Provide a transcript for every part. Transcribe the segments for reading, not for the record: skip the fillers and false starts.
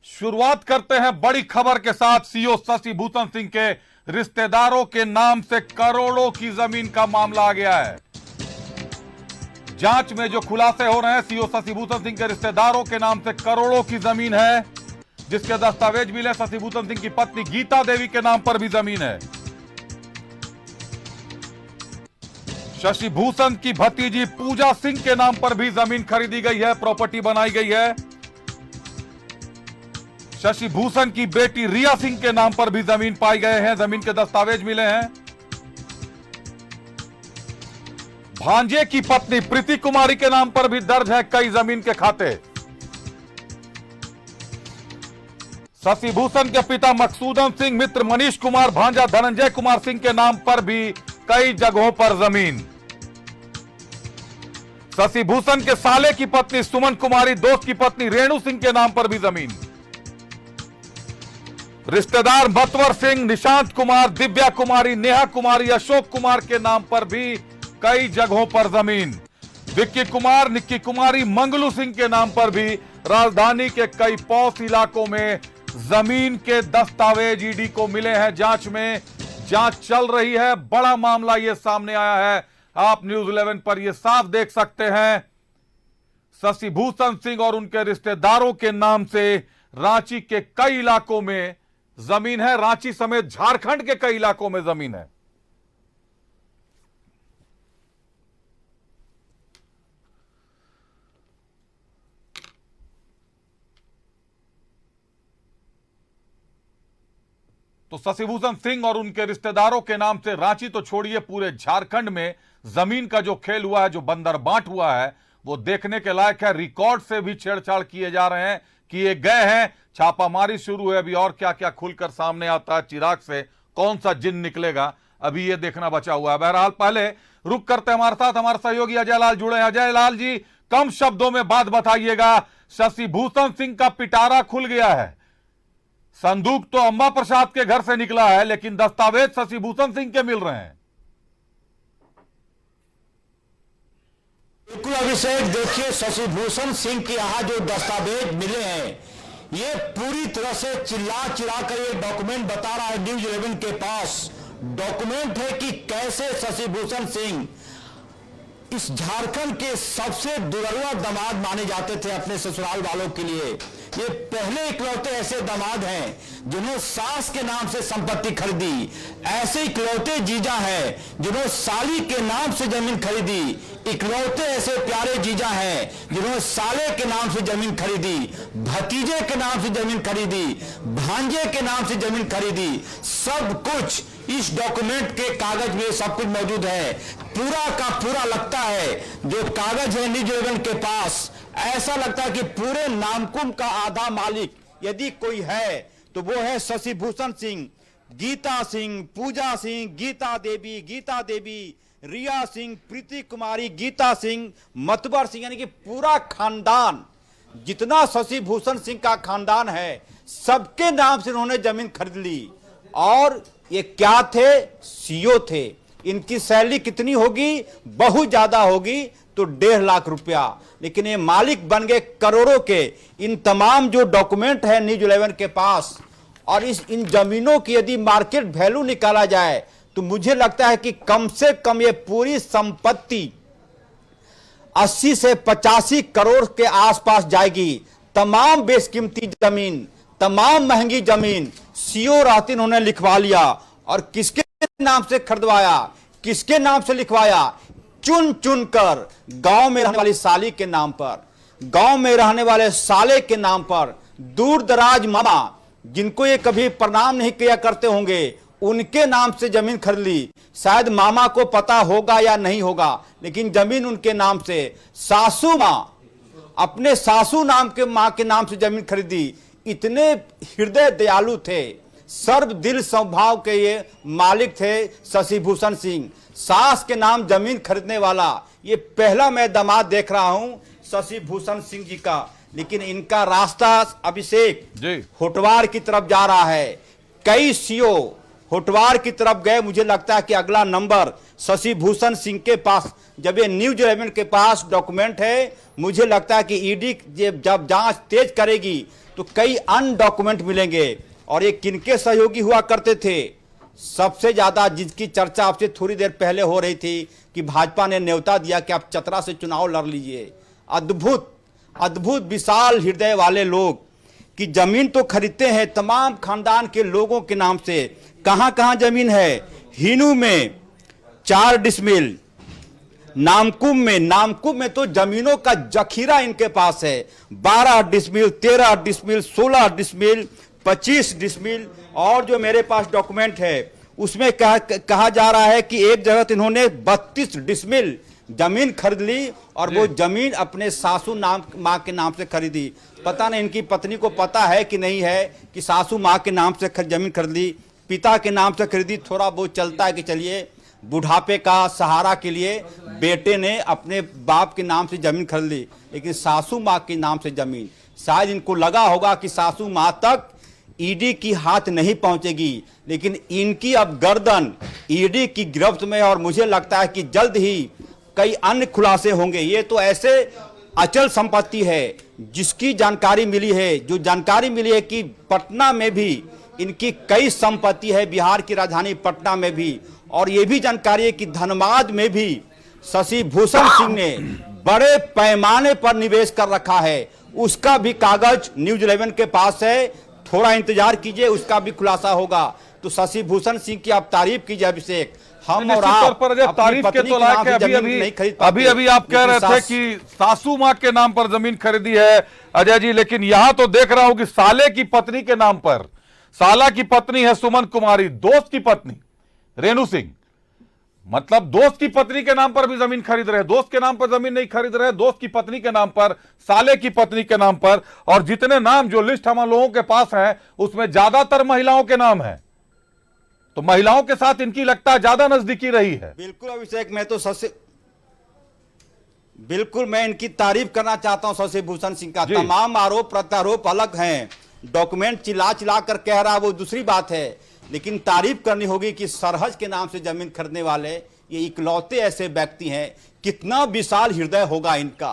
शुरुआत करते हैं बड़ी खबर के साथ। सीओ शशि भूषण सिंह के रिश्तेदारों के नाम से करोड़ों की जमीन का मामला आ गया है। जांच में जो खुलासे हो रहे हैं, सीओ शशि भूषण सिंह के रिश्तेदारों के नाम से करोड़ों की जमीन है, जिसके दस्तावेज मिले। शशि भूषण सिंह की पत्नी गीता देवी के नाम पर भी जमीन है। शशि भूषण की भतीजी पूजा सिंह के नाम पर भी जमीन खरीदी गई है, प्रॉपर्टी बनाई गई है। शशि भूषण की बेटी रिया सिंह के नाम पर भी जमीन पाई गए हैं, जमीन के दस्तावेज मिले हैं। भांजे की पत्नी प्रीति कुमारी के नाम पर भी दर्ज है कई जमीन के खाते। शशि भूषण के पिता मकसूदन सिंह, मित्र मनीष कुमार, भांजा धनंजय कुमार सिंह के नाम पर भी कई जगहों पर जमीन। शशि भूषण के साले की पत्नी सुमन कुमारी, दोस्त की पत्नी रेणु सिंह के नाम पर भी जमीन। रिश्तेदार मतवर सिंह, निशांत कुमार, दिव्या कुमारी, नेहा कुमारी, अशोक कुमार के नाम पर भी कई जगहों पर जमीन। विक्की कुमार, निक्की कुमारी, मंगलू सिंह के नाम पर भी राजधानी के कई पॉश इलाकों में जमीन के दस्तावेज ईडी को मिले हैं। जांच में जांच चल रही है। बड़ा मामला यह सामने आया है। आप न्यूज 11 पर यह साफ देख सकते हैं। शशि भूषण सिंह और उनके रिश्तेदारों के नाम से रांची के कई इलाकों में जमीन है। रांची समेत झारखंड के कई इलाकों में जमीन है। तो शशि भूषण सिंह और उनके रिश्तेदारों के नाम से रांची तो छोड़िए, पूरे झारखंड में जमीन का जो खेल हुआ है, जो बंदर बांट हुआ है, वो देखने के लायक है। रिकॉर्ड से भी छेड़छाड़ किए जा रहे हैं, किए गए हैं। छापामारी शुरू है। अभी और क्या क्या खुलकर सामने आता है, चिराग से कौन सा जिन निकलेगा, अभी ये देखना बचा हुआ है। बहरहाल पहले रुक करते हमारे साथ हमारे सहयोगी अजय लाल जुड़े हैं। अजय लाल जी, कम शब्दों में बात बताइएगा। शशि भूषण सिंह का पिटारा खुल गया है। संदूक तो अम्बा प्रसाद के घर से निकला है, लेकिन दस्तावेज शशि भूषण सिंह के मिल रहे हैं। बिल्कुल अभिषेक, देखिए शशि भूषण सिंह के यहां जो दस्तावेज मिले हैं, ये पूरी तरह से चिल्ला कर ये डॉक्यूमेंट बता रहा है। न्यूज 11 के पास डॉक्यूमेंट है कि कैसे शशि भूषण सिंह इस झारखंड के सबसे दुर्लभ दामाद माने जाते थे अपने ससुराल वालों के लिए। ये पहले इकलौते ऐसे दामाद हैं जिन्होंने सास के नाम से संपत्ति खरीदी। ऐसे इकलौते जीजा हैं जिन्होंने साली के नाम से जमीन खरीदी। इकलौते ऐसे प्यारे जीजा हैं जिन्होंने साले के नाम से जमीन खरीदी, भतीजे के नाम से जमीन खरीदी, भांजे के नाम से जमीन खरीदी। सब कुछ इस डॉक्यूमेंट के कागज में सब कुछ मौजूद है। पूरा का पूरा लगता है जो कागज है न्यूज 11 के पास, ऐसा लगता है कि पूरे नामकुम का आधा मालिक यदि कोई है तो वो है शशि भूषण सिंह। गीता सिंह, पूजा सिंह, गीता देवी, रिया सिंह, प्रीति कुमारी, गीता सिंह, मतवर सिंह, यानी कि पूरा खानदान, जितना शशि भूषण सिंह का खानदान है, सबके नाम से उन्होंने जमीन खरीद ली। और ये क्या थे? सीओ थे। इनकी सैलरी कितनी होगी? बहुत ज्यादा होगी, तो 1.5 लाख रुपया। लेकिन ये मालिक बन गए करोड़ों के। इन तमाम जो डॉक्यूमेंट है न्यूज 11 के पास, और इन जमीनों की यदि मार्केट वैल्यू निकाला जाए तो मुझे लगता है कि कम से कम ये पूरी संपत्ति 80 से 85 करोड़ के आसपास जाएगी। तमाम बेशकीमती जमीन, तमाम महंगी जमीन सीओ रहते उन्होंने लिखवा लिया। और किसके नाम से खरीदवाया, किसके नाम से लिखवाया? चुन चुन कर गांव में रहने वाली साली के नाम पर, गांव में रहने वाले साले के नाम पर, दूर दराज मामा जिनको ये कभी प्रणाम नहीं किया करते होंगे, उनके नाम से जमीन खरीद ली। शायद मामा को पता होगा या नहीं होगा, लेकिन जमीन उनके नाम से। सासू माँ अपने सासू नाम के मां के नाम से जमीन खरीदी। इतने हृदय दयालु थे, सर्व दिल स्वभाव के ये मालिक थे शशि भूषण सिंह। सास के नाम जमीन खरीदने वाला ये पहला मैं दामाद देख रहा हूं शशि भूषण सिंह जी का। लेकिन इनका रास्ता अभिषेक होटवार की तरफ जा रहा है। कई सीओ होटवार की तरफ गए। मुझे लगता है कि अगला नंबर शशि भूषण सिंह के पास, जब ये न्यूज 11 के पास डॉक्यूमेंट है, मुझे लगता है कि ईडी जब जांच तेज करेगी तो कई अन्य डॉक्यूमेंट मिलेंगे। और ये किनके सहयोगी हुआ करते थे? सबसे ज्यादा जिसकी चर्चा आपसे थोड़ी देर पहले हो रही थी कि भाजपा ने न्योता दिया कि आप चतरा से चुनाव लड़ लीजिए। अद्भुत अद्भुत विशाल हृदय वाले लोग कि जमीन तो खरीदते हैं तमाम खानदान के लोगों के नाम से। कहां कहां जमीन है? हिनू में 4 डिसमिल, नामकुम में तो जमीनों का जखीरा इनके पास है। 12 डिसमिल, 13 डिसमिल, 16 डिसमिल, 25 डिसमिल। और जो मेरे पास डॉक्यूमेंट है उसमें कहा जा रहा है कि एक जगह इन्होंने 32 डिसमिल जमीन खरीद ली और वो जमीन अपने सासू माँ के नाम से खरीदी। पता नहीं इनकी पत्नी को पता है कि नहीं है कि सासू माँ के नाम से जमीन खरीद ली, पिता के नाम से खरीदी। थोड़ा बहुत चलता है कि चलिए बुढ़ापे का सहारा के लिए बेटे ने अपने बाप के नाम से जमीन खरीद ली, लेकिन सासू माँ के नाम से जमीन। शायद इनको लगा होगा कि सासू माँ तक ईडी की हाथ नहीं पहुंचेगी, लेकिन इनकी अब गर्दन ईडी की गिरफ्त में। और मुझे लगता है कि जल्द ही कई अन्य खुलासे होंगे। ये तो ऐसे अचल संपत्ति है जिसकी जानकारी मिली है, जो जानकारी मिली है कि पटना में भी इनकी कई संपत्ति है, बिहार की राजधानी पटना में भी। और ये भी जानकारी है कि धनबाद में भी शशि भूषण सिंह ने बड़े पैमाने पर निवेश कर रखा है। उसका भी कागज न्यूज 11 के पास है। थोड़ा इंतजार कीजिए, उसका भी खुलासा होगा। तो शशि भूषण सिंह की आप तारीफ कीजिए अभिषेक। हम और आप तारीफ के तो लायक है। अभी आप कह रहे थे कि सासू माँ के नाम पर जमीन खरीदी है अजय जी, लेकिन यहां तो देख रहा हूं कि साले की पत्नी के नाम पर, साला की पत्नी है सुमन कुमारी, दोस्त की पत्नी रेणु सिंह, मतलब दोस्त की पत्नी के नाम पर भी जमीन खरीद रहे। दोस्त के नाम पर जमीन नहीं खरीद रहे, दोस्त की पत्नी के नाम पर, साले की पत्नी के नाम पर। और जितने नाम जो लिस्ट हम लोगों के पास है उसमें ज्यादातर महिलाओं के नाम है, तो महिलाओं के साथ इनकी लगता है ज्यादा नजदीकी रही है। बिल्कुल अभिषेक, मैं तो बिल्कुल मैं इनकी तारीफ करना चाहता हूं शशि भूषण सिंह का। तमाम आरोप प्रत्यारोप अलग हैं, डॉक्यूमेंट चिल्ला कर कह रहा वो दूसरी बात है, लेकिन तारीफ करनी होगी कि सरहज के नाम से जमीन खरीदने वाले ये इकलौते ऐसे व्यक्ति हैं। कितना विशाल हृदय होगा इनका,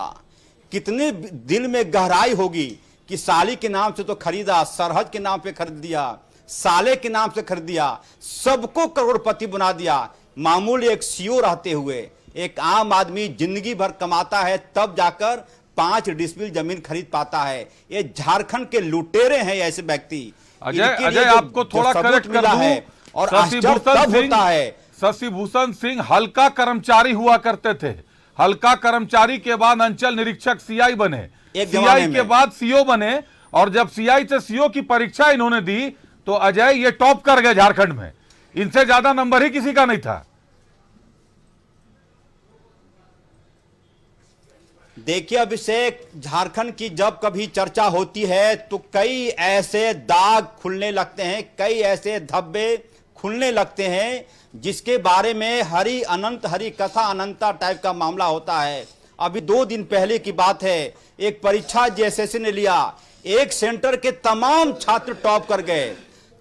कितने दिल में गहराई होगी कि साली के नाम से तो खरीदा, सरहज के नाम पे खरीद दिया, साले के नाम से खरीद दिया, सबको करोड़पति बना दिया। मामूली एक सीओ रहते हुए एक आम आदमी जिंदगी भर कमाता है तब जाकर 5 डिसमिल जमीन खरीद पाता है। ये झारखंड के लुटेरे हैं ऐसे व्यक्ति। अजय आपको थोड़ा करेक्ट कर दूं, और शशि भूषण सिंह हल्का कर्मचारी हुआ करते थे। हल्का कर्मचारी के बाद अंचल निरीक्षक सीआई बने, सीआई के बाद सीओ बने, और जब सीआई से सीओ की परीक्षा इन्होंने दी तो अजय ये टॉप कर गए झारखंड में। इनसे ज्यादा नंबर ही किसी का नहीं था। देखिए अभिषेक, झारखंड की जब कभी चर्चा होती है तो कई ऐसे दाग खुलने लगते हैं, कई ऐसे धब्बे खुलने लगते हैं जिसके बारे में हरि अनंत हरि कथा अनंता टाइप का मामला होता है। अभी 2 दिन पहले की बात है, एक परीक्षा जेएसएससी ने लिया, एक सेंटर के तमाम छात्र टॉप कर गए।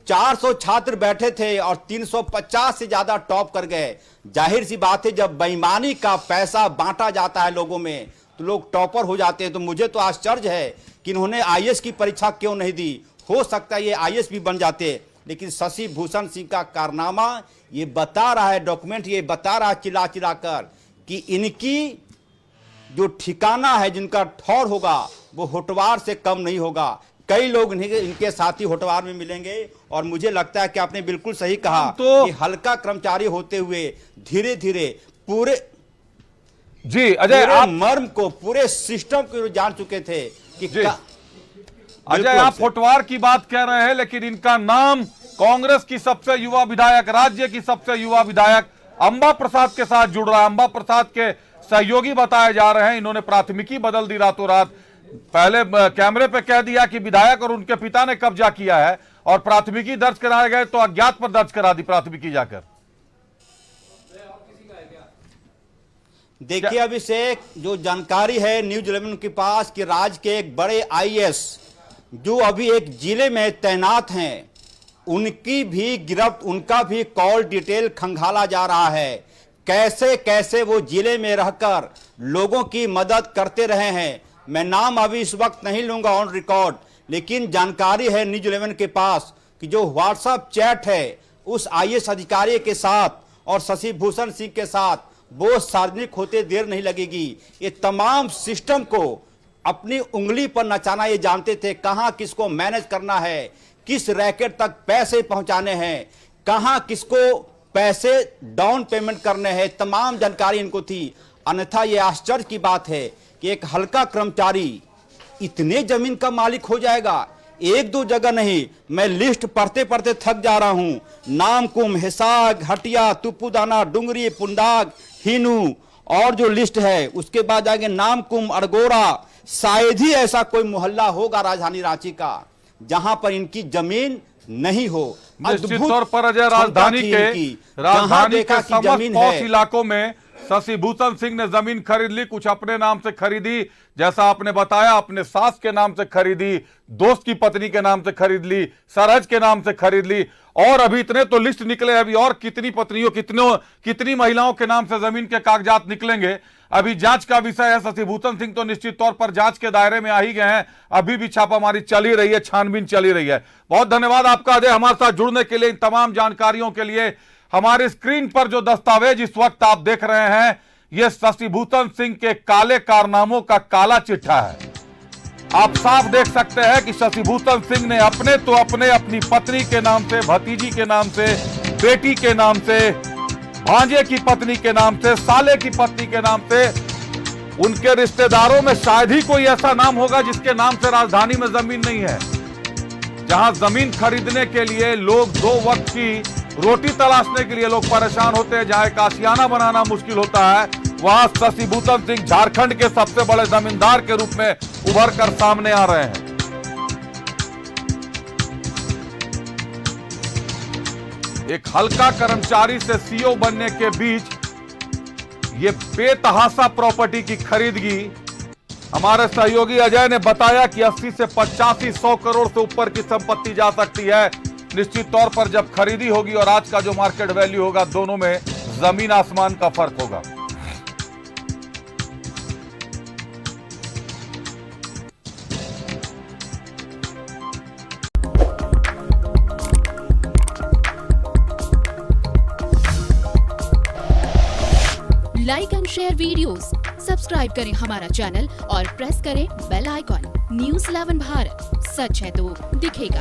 400 छात्र बैठे थे और 350 से ज्यादा टॉप कर गए। जाहिर सी बात है, जब बेईमानी का पैसा बांटा जाता है लोगों में तो लोग टॉपर हो जाते हैं। तो मुझे तो आश्चर्य है कि इन्होंने आईएएस की परीक्षा क्यों नहीं दी। हो सकता है ये आईएएस भी बन जाते, लेकिन शशि भूषण सिंह का कारनामा ये बता रहा है, डॉक्यूमेंट ये बता रहा है चिल्ला कर कि इनकी जो ठिकाना है, जिनका ठौर होगा वो होटवार से कम नहीं होगा। कई लोग इनके साथी होटवार में मिलेंगे। और मुझे लगता है कि आपने बिल्कुल सही कहा कि हल्का कर्मचारी होते हुए धीरे धीरे पूरे जी अजय आप मर्म को, पूरे सिस्टम को जान चुके थे कि अजय आप होटवार की बात कह रहे हैं, लेकिन इनका नाम कांग्रेस की सबसे युवा विधायक, राज्य की सबसे युवा विधायक अंबा प्रसाद के साथ जुड़ रहा है। अंबा प्रसाद के सहयोगी बताए जा रहे हैं। इन्होंने प्राथमिकी बदल दी रातों रात। पहले कैमरे पे कह दिया कि विधायक और उनके पिता ने कब्जा किया है, और प्राथमिकी दर्ज कराए गए तो अज्ञात पर दर्ज करा दी प्राथमिकी जाकर। देखिए अभिषेक, जो जानकारी है न्यूज 11 के पास कि राज्य के एक बड़े आईएएस जो अभी एक जिले में तैनात हैं, उनकी भी गिरफ्त, उनका भी कॉल डिटेल खंगाला जा रहा है। कैसे कैसे वो जिले में रहकर लोगों की मदद करते रहे हैं। मैं नाम अभी इस वक्त नहीं लूंगा ऑन रिकॉर्ड, लेकिन जानकारी है न्यूज 11 के पास कि जो व्हाट्सएप चैट है उस आईएएस अधिकारी के साथ और शशि भूषण सिंह के साथ वो सार्वजनिक होते देर नहीं लगेगी। ये तमाम सिस्टम को अपनी उंगली पर नचाना ये जानते थे, कहां किसको मैनेज करना है, किस रैकेट तक पैसे पहुंचाने हैं, कहां किसको पैसे डाउन पेमेंट करने हैं, तमाम जानकारी इनको थी। अन्यथा ये आश्चर्य की बात है कि एक हल्का कर्मचारी इतने जमीन का मालिक हो जाएगा। एक दो जगह नहीं, मैं लिस्ट पढ़ते पढ़ते थक जा रहा हूं। नामकुम, हिसाग, हटिया, तुपुदाना, डुंगरी, पुंडाग, हिनू और जो लिस्ट है उसके बाद आगे नामकुम, अड़गोरा, शायद ही ऐसा कोई मोहल्ला होगा राजधानी रांची का जहां पर इनकी जमीन नहीं हो। निश्चित तौर पर अजय राजधानी के समस्त पॉश इलाकों में शशि भूषण सिंह ने जमीन खरीद ली, कुछ अपने नाम से खरीदी, जैसा आपने बताया अपने सास के नाम से खरीदी, दोस्त की पत्नी के नाम से खरीद ली, सरहज के नाम से खरीद ली, और अभी इतने तो लिस्ट निकले, अभी और कितनी पत्नियों कितनी महिलाओं के नाम से जमीन के कागजात निकलेंगे, अभी जांच का विषय है। शशि भूषण सिंह तो निश्चित तौर पर जांच के दायरे में आ ही गए हैं, अभी भी छापामारी चल ही रही है, छानबीन चल ही रही है। बहुत धन्यवाद आपका अजय हमारे साथ जुड़ने के लिए, इन तमाम जानकारियों के लिए। हमारे स्क्रीन पर जो दस्तावेज इस वक्त आप देख रहे हैं, यह शशि भूषण सिंह के काले कारनामों का काला चिट्ठा है। आप साफ देख सकते हैं कि शशि भूषण सिंह ने अपनी पत्नी के नाम से, भतीजी के नाम से, बेटी के नाम से, भांजे की पत्नी के नाम से, साले की पत्नी के नाम से, उनके रिश्तेदारों में शायद ही कोई ऐसा नाम होगा जिसके नाम से राजधानी में जमीन नहीं है। जहां जमीन खरीदने के लिए लोग दो वक्त की रोटी तलाशने के लिए लोग परेशान होते हैं, जहां एक आशियाना बनाना मुश्किल होता है, वहां शशि भूषण सिंह झारखंड के सबसे बड़े जमींदार के रूप में उभर कर सामने आ रहे हैं। एक हल्का कर्मचारी से सीईओ बनने के बीच ये बेतहाशा प्रॉपर्टी की खरीदगी। हमारे सहयोगी अजय ने बताया कि 80 से 85, 100 करोड़ से ऊपर की संपत्ति जा सकती है। निश्चित तौर पर जब खरीदी होगी और आज का जो मार्केट वैल्यू होगा, दोनों में जमीन आसमान का फर्क होगा। Like and share videos, subscribe करें हमारा चैनल और प्रेस करें बेल आइकॉन। न्यूज़ 11 भारत, सच है तो दिखेगा।